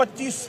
25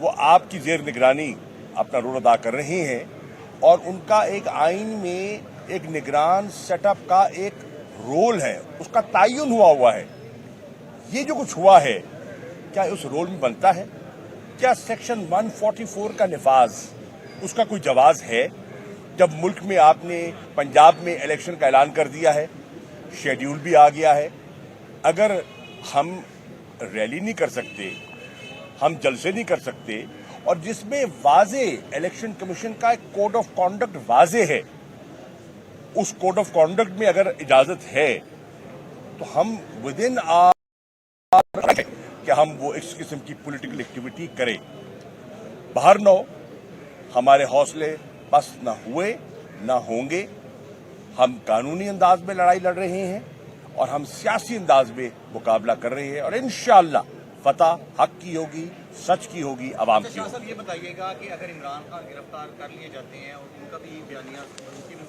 وہ آپ کی زیر نگرانی اپنا رول ادا کر رہے ہیں اور ان کا ایک آئین میں ایک نگران سیٹ اپ کا ایک رول ہے، اس کا تعین ہوا ہے. یہ جو کچھ ہوا ہے کیا اس رول میں بنتا ہے؟ کیا سیکشن 144 کا نفاذ اس کا کوئی جواز ہے جب ملک میں آپ نے پنجاب میں الیکشن کا اعلان کر دیا ہے، شیڈیول بھی آ گیا ہے؟ اگر ہم ریلی نہیں کر سکتے، ہم جلسے نہیں کر سکتے، اور جس میں واضح الیکشن کمیشن کا ایک کوڈ آف کانڈکٹ واضح ہے، اس کوڈ آف کانڈکٹ میں اگر اجازت ہے تو ہم ود ان کہ ہم وہ اس قسم کی پولیٹیکل ایکٹیویٹی کریں. باہر نہ ہو، ہمارے حوصلے پست نہ ہوئے نہ ہوں گے. ہم قانونی انداز میں لڑائی لڑ رہے ہیں اور ہم سیاسی انداز میں مقابلہ کر رہے ہیں، اور انشاءاللہ فتح حق کی ہوگی، سچ کی ہوگی، عوام کی ہوگی. صاحب یہ بتائیے گا کہ اگر عمران خان گرفتار کر لیے جاتے ہیں اور ان کا بھی بیانیہ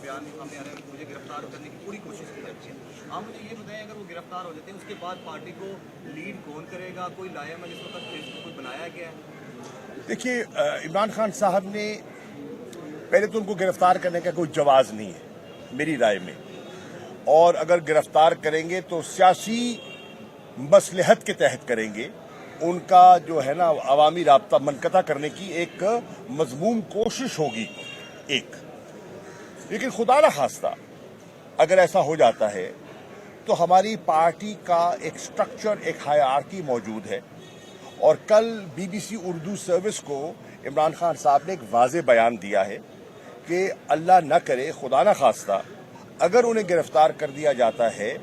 بیان سامنے آ رہا ہے کہ مجھے گرفتار کرنے کی پوری کوشش کی جاتی ہے، آپ مجھے یہ بتائیں اگر وہ گرفتار ہو جاتے ہیں اس کے بعد پارٹی کو لیڈ کون کرے گا؟ کوئی لائم ہے جس وقت کوئی بنایا گیا ہے؟ دیکھیے، عمران خان صاحب نے پہلے تو ان کو گرفتار کرنے کا کوئی جواز نہیں ہے میری رائے میں، اور اگر گرفتار کریں گے تو سیاسی مصلحت کے تحت کریں گے. ان کا جو ہے نا عوامی رابطہ منقطع کرنے کی ایک مذموم کوشش ہوگی ایک. لیکن خدا نہ خواستہ اگر ایسا ہو جاتا ہے تو ہماری پارٹی کا ایک سٹرکچر، ایک ہائرارکی موجود ہے، اور کل BBC اردو سروس کو عمران خان صاحب نے ایک واضح بیان دیا ہے کہ اللہ نہ کرے، خدا نہ خواستہ اگر انہیں گرفتار کر دیا جاتا ہے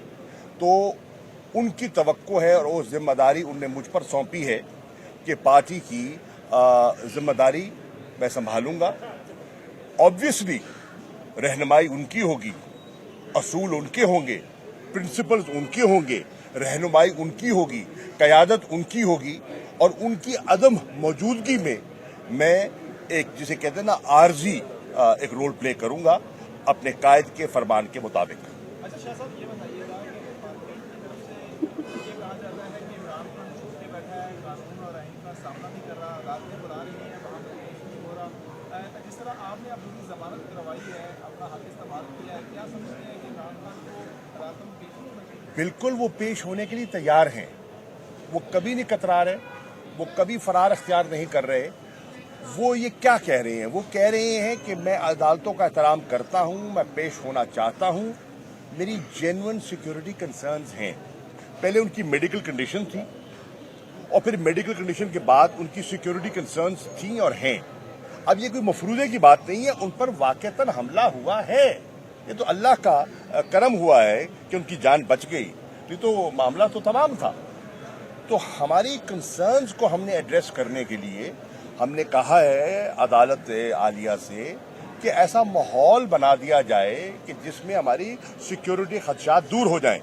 تو ان کی توقع ہے اور وہ ذمہ داری ان نے مجھ پر سونپی ہے کہ پارٹی کی ذمہ داری میں سنبھالوں گا. آبویسلی رہنمائی ان کی ہوگی، اصول ان کے ہوں گے، پرنسپلز ان کے ہوں گے، رہنمائی ان کی ہوگی، قیادت ان کی ہوگی، اور ان کی عدم موجودگی میں میں ایک جسے کہتے ہیں نا عارضی ایک رول پلے کروں گا اپنے قائد کے فرمان کے مطابق. اچھا شاہ صاحب یہ بتائیے گا کہ پارٹی کی طرف سے یہ کہا جاتا ہے کہ عمران خان چھوٹ کے بیٹھا ہے، قانون اور آئین کا سامنا نہیں کر رہا، عدالتیں بلا رہی ہیں، وہاں پہ کیس نہیں ہو رہا. جس طرح آپ نے اپنی ضمانت کروائی ہے، اپنا حق استعمال کیا ہے، کیا سمجھتے ہیں کہ عمران خان کو عدالتوں میں پیش ہونا چاہیے؟ بالکل وہ پیش ہونے کے لیے تیار ہیں. وہ کبھی نہیں کترا رہے، وہ کبھی فرار اختیار نہیں کر رہے. وہ یہ کیا کہہ رہے ہیں؟ وہ کہہ رہے ہیں کہ میں عدالتوں کا احترام کرتا ہوں، میں پیش ہونا چاہتا ہوں، میری جینوئن سیکیورٹی کنسرنز ہیں. پہلے ان کی میڈیکل کنڈیشن تھی، اور پھر میڈیکل کنڈیشن کے بعد ان کی سیکیورٹی کنسرنز تھیں اور ہیں. اب یہ کوئی مفروضے کی بات نہیں ہے، ان پر واقعتاً حملہ ہوا ہے. یہ تو اللہ کا کرم ہوا ہے کہ ان کی جان بچ گئی، یہ تو معاملہ تو تمام تھا. تو ہماری کنسرنز کو ہم نے ایڈریس کرنے کے لیے ہم نے کہا ہے عدالت عالیہ سے کہ ایسا ماحول بنا دیا جائے کہ جس میں ہماری سیکیورٹی خدشات دور ہو جائیں.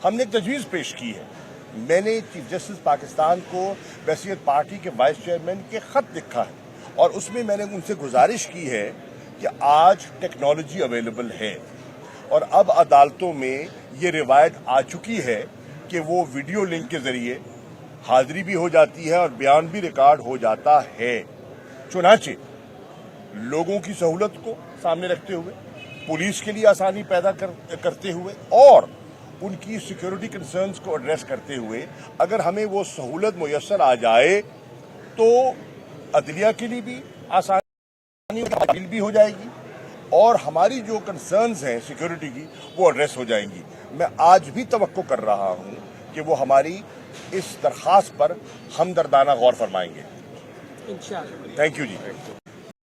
ہم نے ایک تجویز پیش کی ہے. میں نے چیف جسٹس پاکستان کو ویسیت پارٹی کے وائس چیئرمین کے خط لکھا ہے، اور اس میں میں نے ان سے گزارش کی ہے کہ آج ٹیکنالوجی اویلیبل ہے، اور اب عدالتوں میں یہ روایت آ چکی ہے کہ وہ ویڈیو لنک کے ذریعے حاضری بھی ہو جاتی ہے اور بیان بھی ریکارڈ ہو جاتا ہے. چنانچہ لوگوں کی سہولت کو سامنے رکھتے ہوئے، پولیس کے لیے آسانی پیدا کرتے ہوئے، اور ان کی سیکیورٹی کنسرنز کو ایڈریس کرتے ہوئے اگر ہمیں وہ سہولت میسر آ جائے تو عدلیہ کے لیے بھی آسانی بھی ہو جائے گی، اور ہماری جو کنسرنز ہیں سیکیورٹی کی وہ ایڈریس ہو جائیں گی. میں آج بھی توقع کر رہا ہوں کہ وہ ہماری اس درخواست پر ہمدردانہ غور فرمائیں گے. انشاءاللہ. Thank you G.